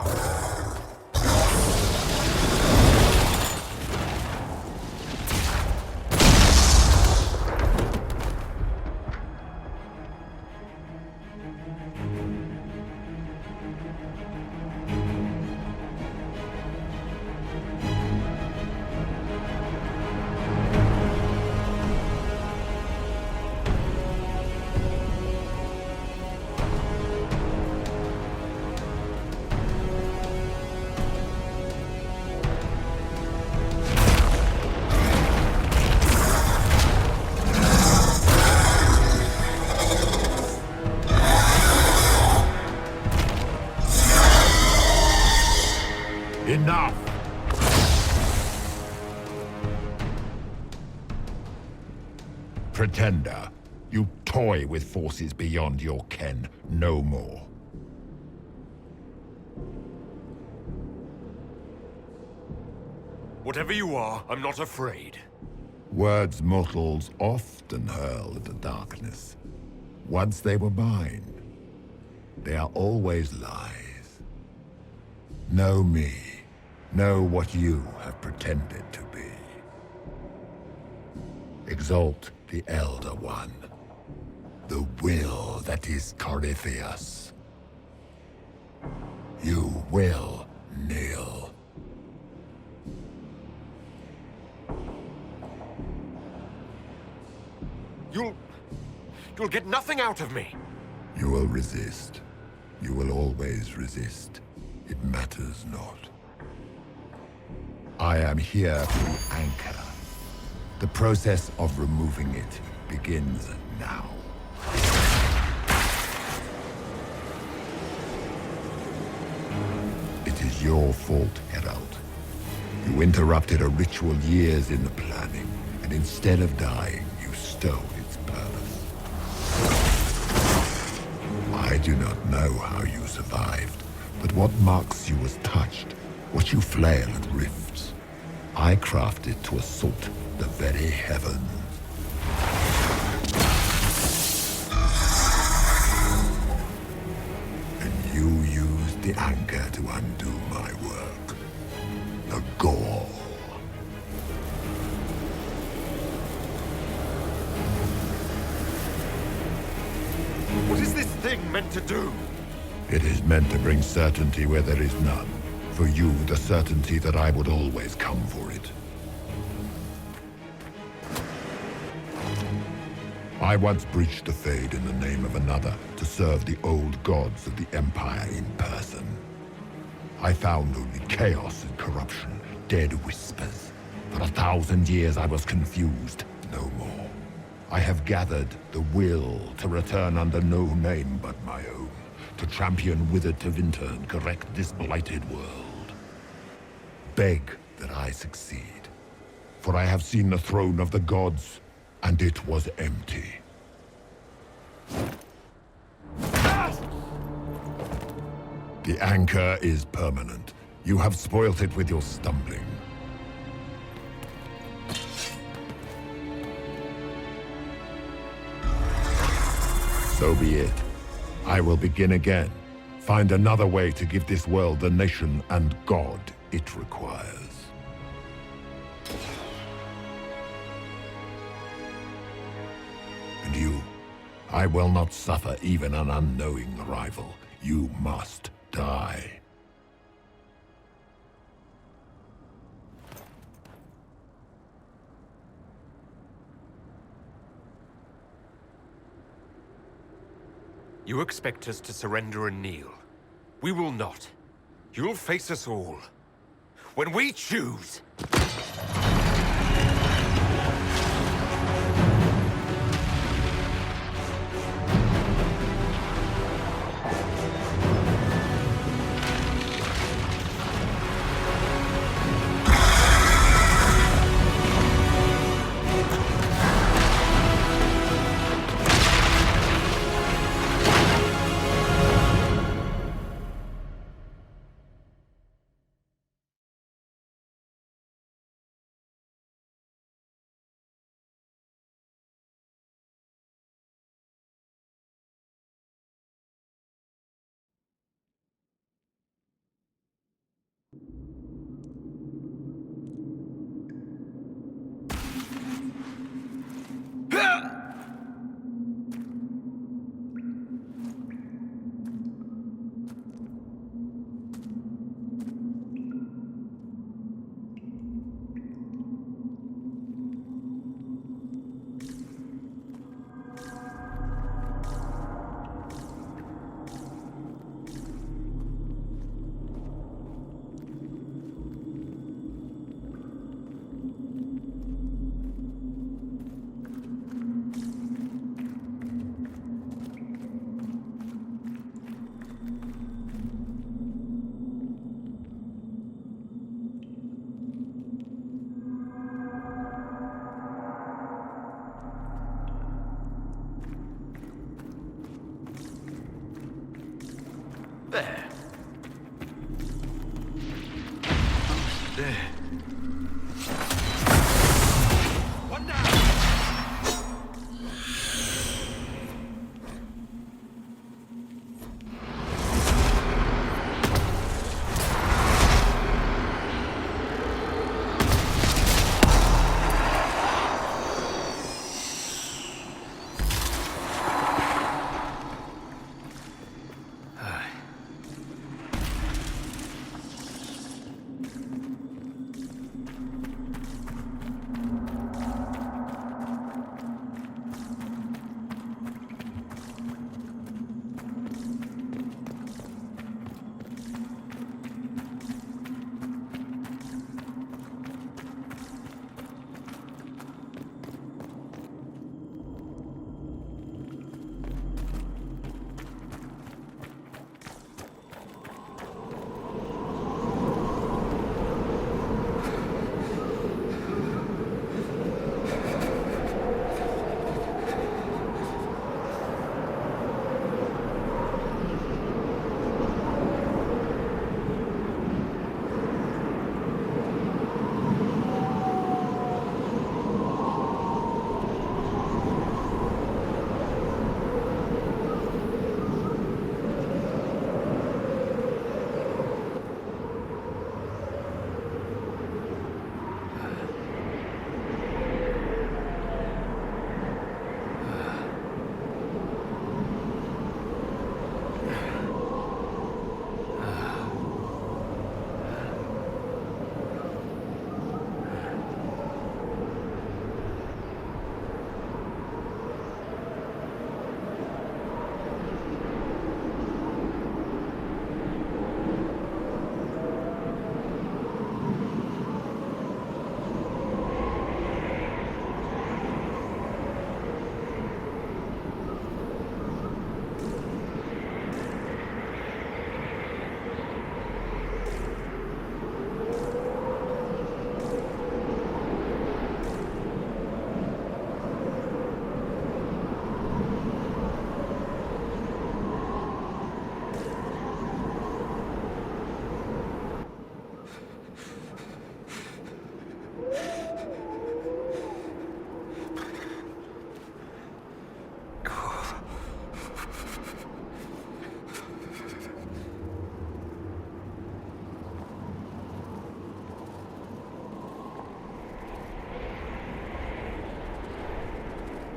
now! Enough! Pretender, you toy with forces beyond your ken, no more. Whatever you are, I'm not afraid. Words mortals often hurl at the darkness. Once they were mine, they are always lies. Know me. Know what you have pretended to be. Exalt the Elder One. The will that is Corypheus. You will kneel. You'll get nothing out of me. You will resist. You will always resist. It matters not. I am here to anchor. The process of removing it begins now. It is your fault, Herald. You interrupted a ritual years in the planning, and instead of dying, you stole its purpose. I do not know how you survived, but what marks you as touched, what you flail at rifts, I crafted to assault the very heavens. And you used the anchor to undo my work. The gall. What is this thing meant to do? It is meant to bring certainty where there is none. For you, the certainty that I would always come for it. I once breached the Fade in the name of another to serve the old gods of the Empire in person. I found only chaos and corruption, dead whispers. For 1,000 years I was confused, no more. I have gathered the will to return under no name but my own, to champion withered Tevinter and correct this blighted world. Beg that I succeed, for I have seen the throne of the gods, and it was empty. The anchor is permanent. You have spoilt it with your stumbling. So be it. I will begin again. Find another way to give this world the nation and God it requires. And you, I will not suffer even an unknowing rival. You must die. You expect us to surrender and kneel. We will not. You'll face us all. When we choose! There. There. One down!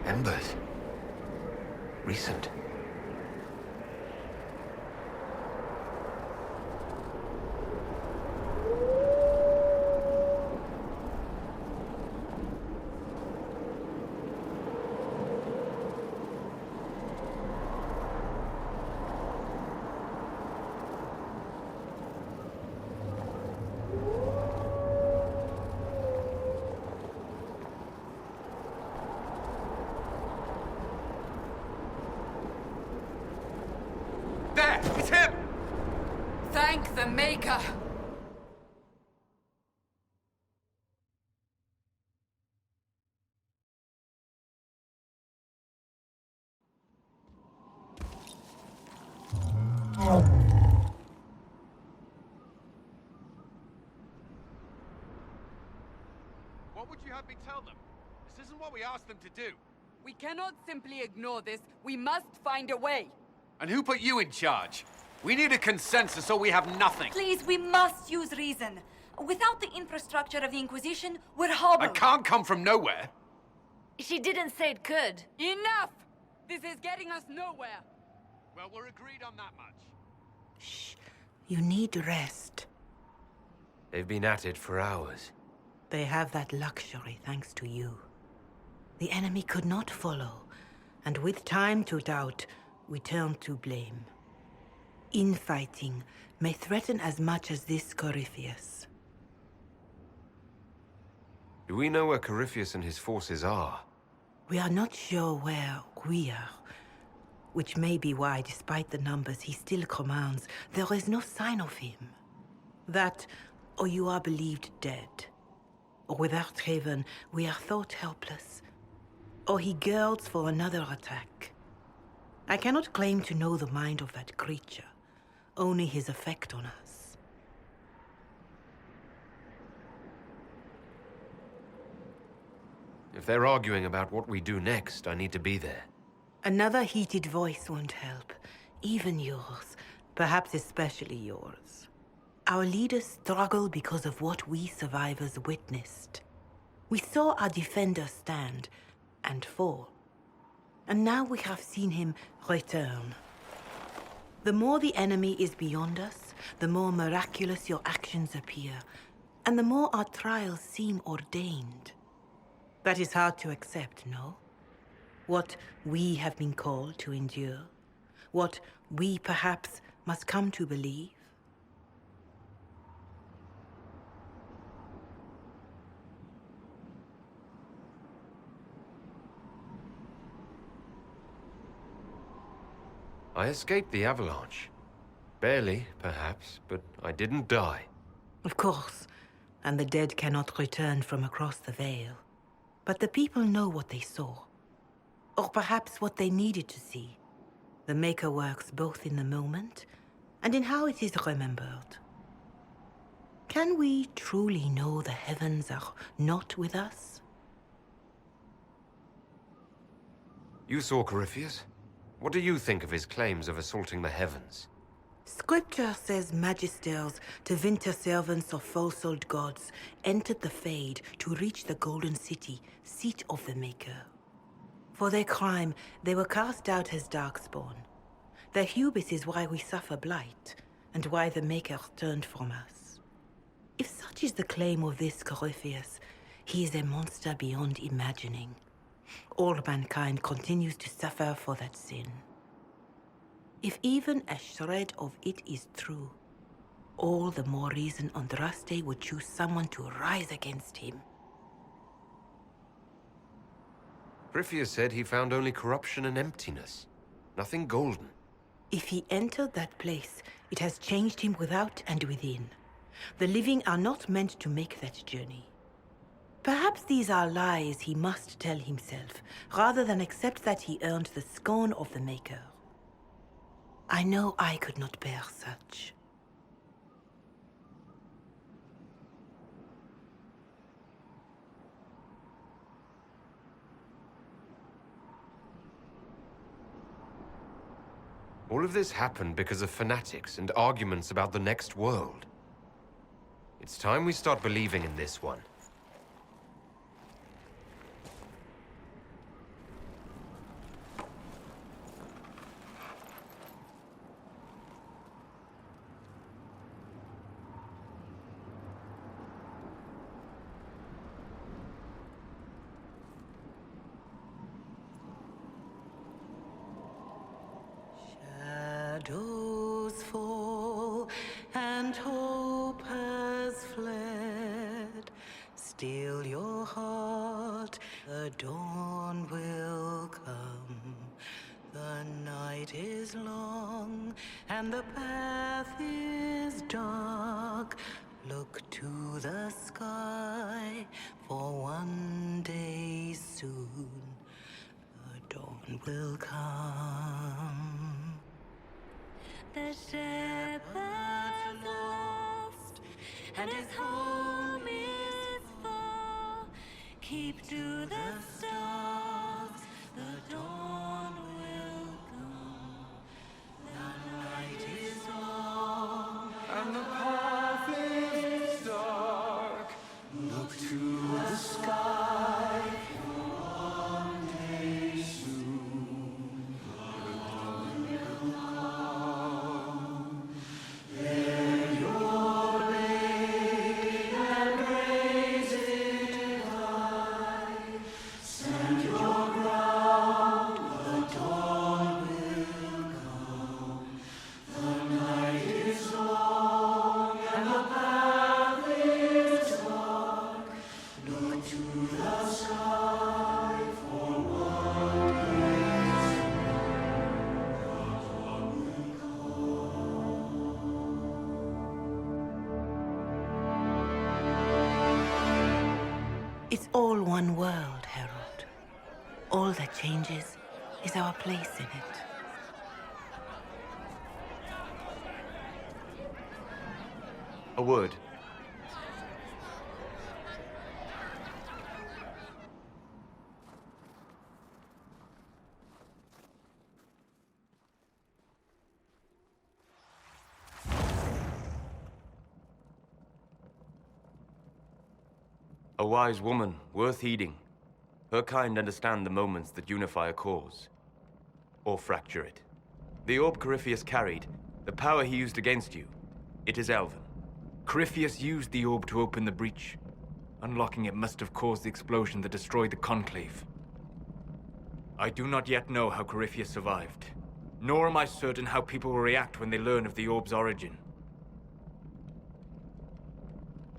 Embers. Recent. There! It's him! Thank the Maker! What would you have me tell them? This isn't what we asked them to do. We cannot simply ignore this. We must find a way. And who put you in charge? We need a consensus or we have nothing. Please, we must use reason. Without the infrastructure of the Inquisition, we're hobbled. I can't come from nowhere. She didn't say it could. Enough! This is getting us nowhere. Well, we're agreed on that much. Shh. You need rest. They've been at it for hours. They have that luxury thanks to you. The enemy could not follow, and with time to doubt, we turn to blame. Infighting may threaten as much as this Corypheus. Do we know where Corypheus and his forces are? We are not sure where we are, which may be why, despite the numbers he still commands, there is no sign of him. That, or you are believed dead. Or without Haven, we are thought helpless. Or he girds for another attack. I cannot claim to know the mind of that creature, only his effect on us. If they're arguing about what we do next, I need to be there. Another heated voice won't help. Even yours. Perhaps especially yours. Our leaders struggle because of what we survivors witnessed. We saw our defender stand and fall. And now we have seen him return. The more the enemy is beyond us, the more miraculous your actions appear, and the more our trials seem ordained. That is hard to accept, no? What we have been called to endure, what we perhaps must come to believe. I escaped the avalanche. Barely, perhaps, but I didn't die. Of course, and the dead cannot return from across the veil. But the people know what they saw. Or perhaps what they needed to see. The Maker works both in the moment and in how it is remembered. Can we truly know the heavens are not with us? You saw Corypheus? What do you think of his claims of assaulting the heavens? Scripture says magisters, to winter servants of false-souled gods, entered the Fade to reach the Golden City, seat of the Maker. For their crime, they were cast out as darkspawn. Their hubris is why we suffer blight, and why the Maker turned from us. If such is the claim of this Corypheus, he is a monster beyond imagining. All mankind continues to suffer for that sin. If even a shred of it is true, all the more reason Andraste would choose someone to rise against him. Corypheus said he found only corruption and emptiness. Nothing golden. If he entered that place, it has changed him without and within. The living are not meant to make that journey. Perhaps these are lies he must tell himself, rather than accept that he earned the scorn of the Maker. I know I could not bear such. All of this happened because of fanatics and arguments about the next world. It's time we start believing in this one. Shadows fall and hope has fled. Still your heart, the dawn will come. The night is long and the path is dark. Look to the sky, for one day soon the dawn will come. The shepherd's lost, and his home is far. Keep to the stars, the dawn will come. The night is long, And the path is dark. Look to the sky. One day soon, the dawn will come. There your blade and raise it high. Stand your ground, the dawn will come. The night is long and the path is dark. Look to the sky for one day soon the dawn will come. It's all one world, Herald. All that changes is our place in it. A word. A wise woman, worth heeding. Her kind understand the moments that unify a cause. Or fracture it. The orb Corypheus carried, the power he used against you, it is Elven. Corypheus used the orb to open the breach. Unlocking it must have caused the explosion that destroyed the Conclave. I do not yet know how Corypheus survived, nor am I certain how people will react when they learn of the orb's origin.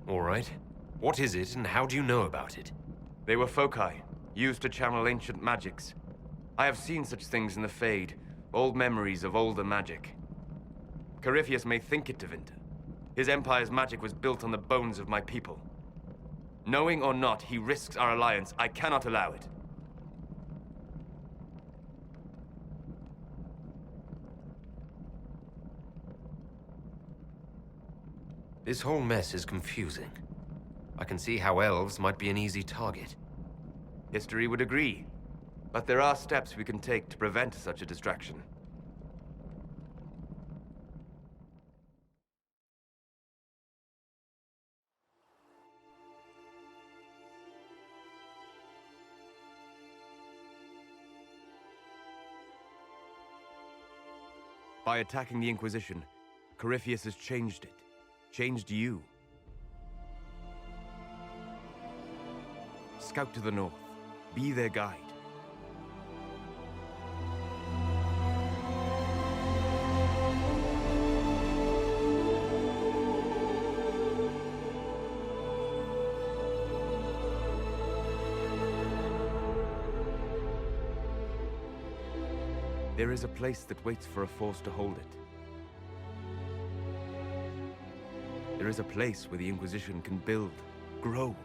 All right. What is it, and how do you know about it? They were foci, used to channel ancient magics. I have seen such things in the Fade, old memories of older magic. Corypheus may think it Tevinter. His empire's magic was built on the bones of my people. Knowing or not, he risks our alliance. I cannot allow it. This whole mess is confusing. I can see how elves might be an easy target. History would agree. But there are steps we can take to prevent such a distraction. By attacking the Inquisition, Corypheus has changed it. Changed you. Scout to the north. Be their guide. There is a place that waits for a force to hold it. There is a place where the Inquisition can build, grow.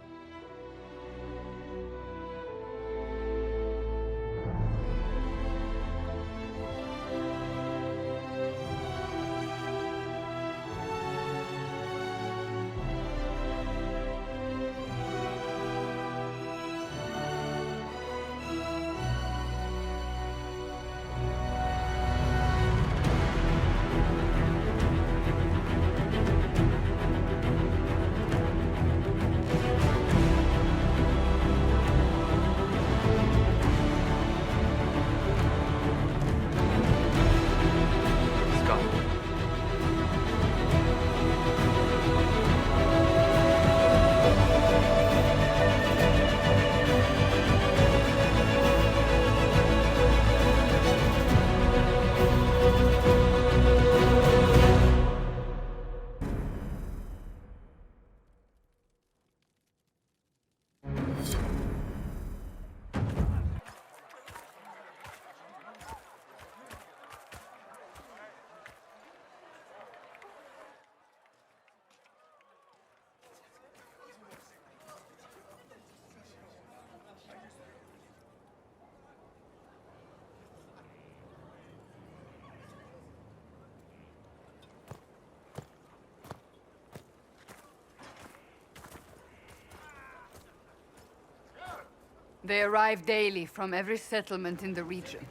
They arrive daily from every settlement in the region.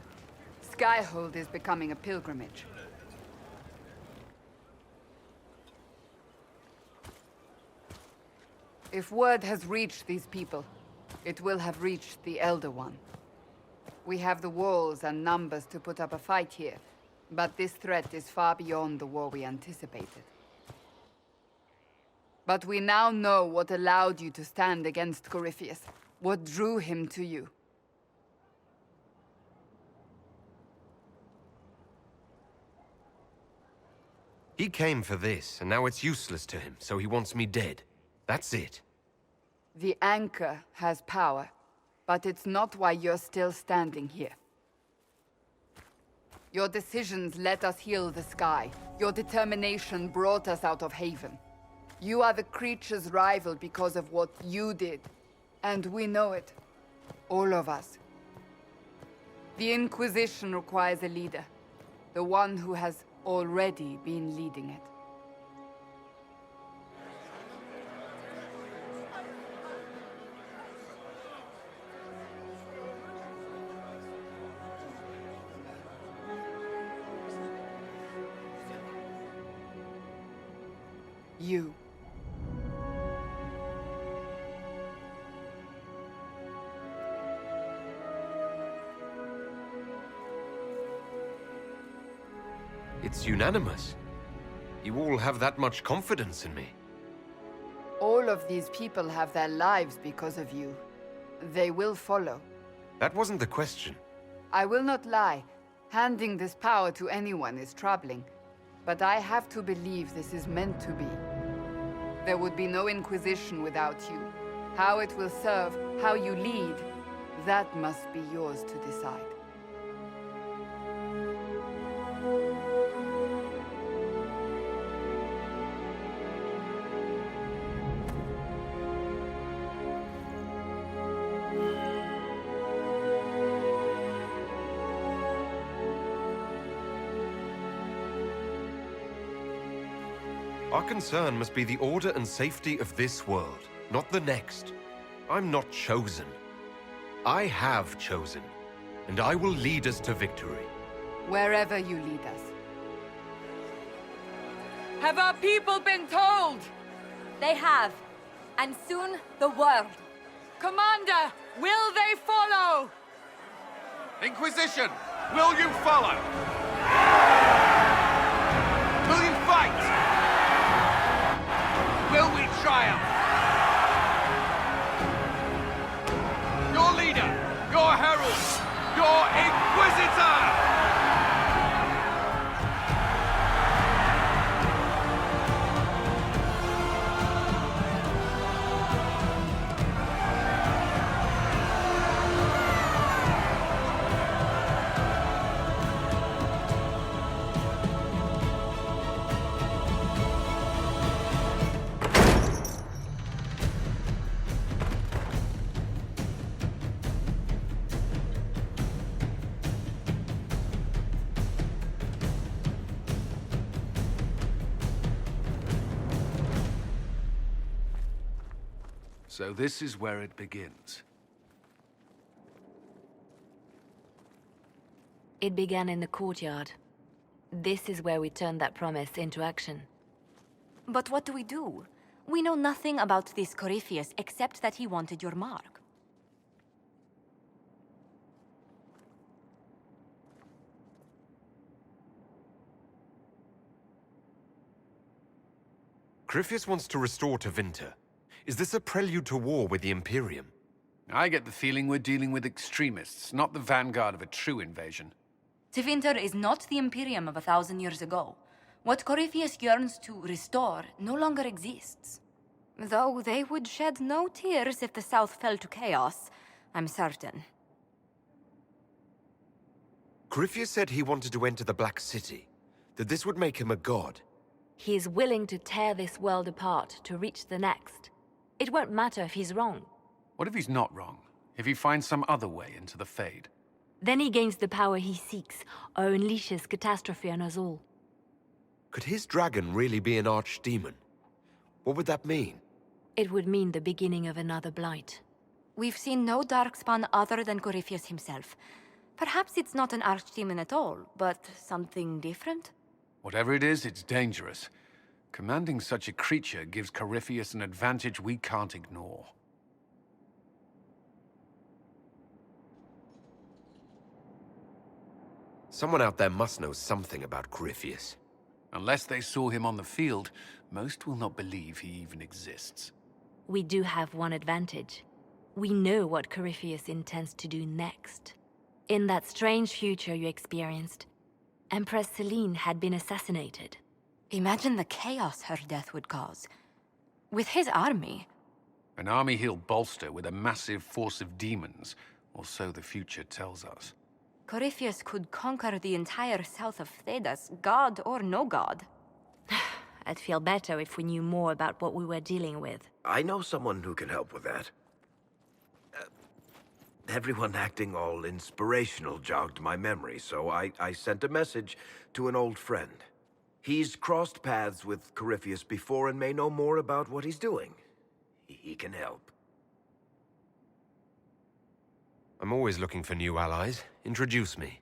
Skyhold is becoming a pilgrimage. If word has reached these people, it will have reached the Elder One. We have the walls and numbers to put up a fight here, but this threat is far beyond the war we anticipated. But we now know what allowed you to stand against Corypheus. What drew him to you? He came for this, and now it's useless to him, so he wants me dead. That's it. The Anchor has power, but it's not why you're still standing here. Your decisions let us heal the sky. Your determination brought us out of Haven. You are the creature's rival because of what you did. And we know it. All of us. The Inquisition requires a leader. The one who has already been leading it. You. It's unanimous. You all have that much confidence in me. All of these people have their lives because of you. They will follow. That wasn't the question. I will not lie. Handing this power to anyone is troubling. But I have to believe this is meant to be. There would be no Inquisition without you. How it will serve, how you lead, that must be yours to decide. Our concern must be the order and safety of this world, not the next. I'm not chosen. I have chosen, and I will lead us to victory. Wherever you lead us. Have our people been told? They have. And soon, the world. Commander, will they follow? Inquisition, will you follow? Will you fight? Will we triumph? Your leader, your herald, your Inquisitor! So this is where it begins. It began in the courtyard. This is where we turned that promise into action. But what do we do? We know nothing about this Corypheus except that he wanted your mark. Corypheus wants to restore Tevinter. Is this a prelude to war with the Imperium? I get the feeling we're dealing with extremists, not the vanguard of a true invasion. Tevinter is not the Imperium of 1,000 years ago. What Corypheus yearns to restore no longer exists. Though they would shed no tears if the South fell to chaos, I'm certain. Corypheus said he wanted to enter the Black City, that this would make him a god. He is willing to tear this world apart to reach the next. It won't matter if he's wrong. What if he's not wrong? If he finds some other way into the Fade? Then he gains the power he seeks, or unleashes catastrophe on us all. Could his dragon really be an archdemon? What would that mean? It would mean the beginning of another blight. We've seen no Darkspawn other than Corypheus himself. Perhaps it's not an archdemon at all, but something different? Whatever it is, it's dangerous. Commanding such a creature gives Corypheus an advantage we can't ignore. Someone out there must know something about Corypheus. Unless they saw him on the field, most will not believe he even exists. We do have one advantage. We know what Corypheus intends to do next. In that strange future you experienced, Empress Celine had been assassinated. Imagine the chaos her death would cause. With his army. An army he'll bolster with a massive force of demons, or so the future tells us. Corypheus could conquer the entire south of Thedas, god or no god. I'd feel better if we knew more about what we were dealing with. I know someone who can help with that. Everyone acting all inspirational jogged my memory, so I sent a message to an old friend. He's crossed paths with Corypheus before and may know more about what he's doing. He can help. I'm always looking for new allies. Introduce me.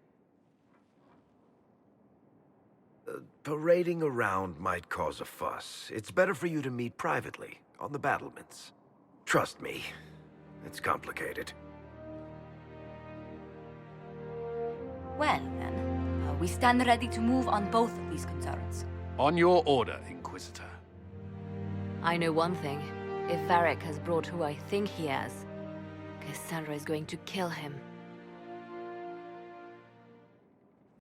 Parading around might cause a fuss. It's better for you to meet privately, on the battlements. Trust me, it's complicated. Well, then, we stand ready to move on both of these concerns. On your order, Inquisitor. I know one thing. If Varric has brought who I think he has, Cassandra is going to kill him.